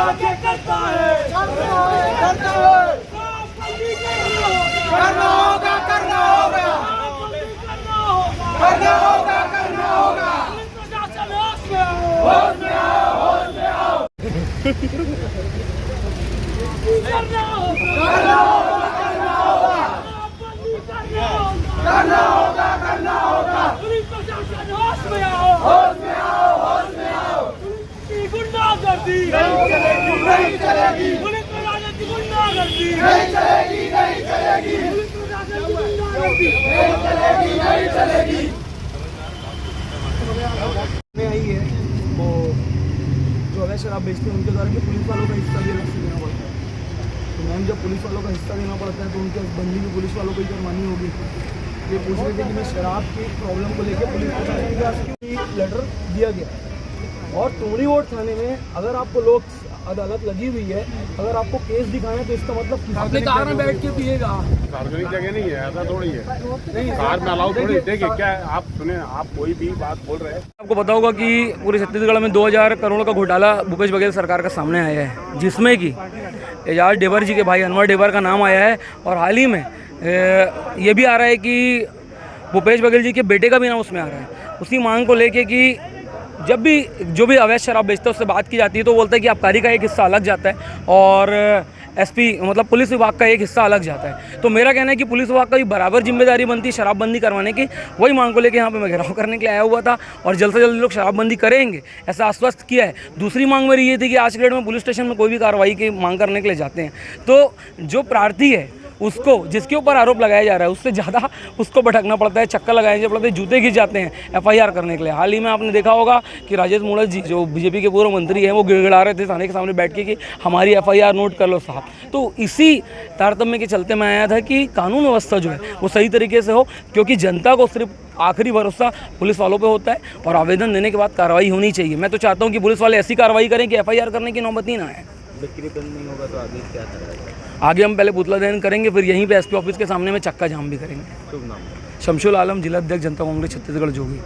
आगे करता है, करना होगा, करना होगा, करना होगा, करना होगा। प्रशासन होश में आओ, होश में आओ, होश में आओ। करना होगा, करना होगा, करना होगा, करना होगा, करना होगा। पुलिस प्रशासन होश में आओ, होश में आओ, होश में आओ। पुलिस की गुंडागर्दी नहीं चलेगी, नहीं चलेगी। पुलिस प्रशासन की गुंडागर्दी नहीं चलेगी, नहीं चलेगी। पुलिस प्रशासन की गुंडागर्दी नहीं चलेगी, नहीं चलेगी। आई है वो जो अवैध शराब बेचते हैं उनके द्वारा कि पुलिस वालों का हिस्सा भी अलग से देना पड़ता है। तो मैम जब पुलिस वालों का हिस्सा देना पड़ता है तो उनके बंदी भी पुलिस वालों को ही जुर्मानी होगी। ये पूछ रहे थे कि मैं शराब की प्रॉब्लम को लेकर पुलिस प्रशासन के पास लेटर दिया गया और टोरी वोट थाने में अगर आपको लोग अदालत लगी हुई है, अगर आपको केस दिखाना है तो इसका मतलब अपने कार में बैठ के पिएगा। सार्वजनिक जगह नहीं है, ऐसा थोड़ी है। कार में अलाउ थोड़ी। देखिए क्या है, आप सुने, आप कोई भी बात बोल रहे हैं। आपको पता होगा कि पूरे छत्तीसगढ़ में 2000 करोड़ का घोटाला भूपेश बघेल सरकार का सामने आया है, जिसमें कि एजाज डेबर जी के भाई अनवर डेबर का नाम आया है और हाल ही में ये भी आ रहा है कि भूपेश बघेल जी के बेटे का भी नाम उसमें आ रहा है। उसी मांग को लेके कि जब भी जो भी अवैध शराब बेचता है उससे बात की जाती है तो बोलता है कि आबकारी का एक हिस्सा अलग जाता है और एसपी मतलब पुलिस विभाग का एक हिस्सा अलग जाता है। तो मेरा कहना है कि पुलिस विभाग का भी बराबर जिम्मेदारी बनती है शराबबंदी करवाने की। वही मांग को लेकर यहाँ पे मैं घेराव करने के लिए आया हुआ था और जल्द से जल्द लोग शराबबंदी करेंगे ऐसा आश्वस्त किया है। दूसरी मांग मेरी ये थी कि आज के डेट में पुलिस स्टेशन में कोई भी कार्रवाई की मांग करने के लिए जाते हैं तो जो प्रार्थी है उसको जिसके ऊपर आरोप लगाया जा रहा है उससे ज़्यादा उसको भटकना पड़ता है, चक्कर लगाए पड़ते हैं, जूते खींच जाते हैं एफआईआर करने के लिए। हाल ही में आपने देखा होगा कि राजेश मूणत जी जो बीजेपी के पूर्व मंत्री हैं वो गिड़गिड़ा रहे थे थाने के सामने बैठ के कि हमारी एफआईआर नोट कर लो साहब। तो इसी तारतम्य के चलते मैं आया था कि कानून व्यवस्था जो है वो सही तरीके से हो, क्योंकि जनता को सिर्फ आखिरी भरोसा पुलिस वालों पे होता है और आवेदन देने के बाद कार्रवाई होनी चाहिए। मैं तो चाहता हूँ कि पुलिस वाले ऐसी कार्रवाई करें कि एफआईआर करने की नौबत ही ना आए। बिक्री बंद नहीं होगा तो आगे क्या करेगा? आगे हम पहले पुतला दहन करेंगे, फिर यहीं पे एसपी ऑफिस के सामने में चक्का जाम भी करेंगे। शुभ नाम शमशुल आलम, जिला अध्यक्ष जनता कांग्रेस छत्तीसगढ़ जोगी।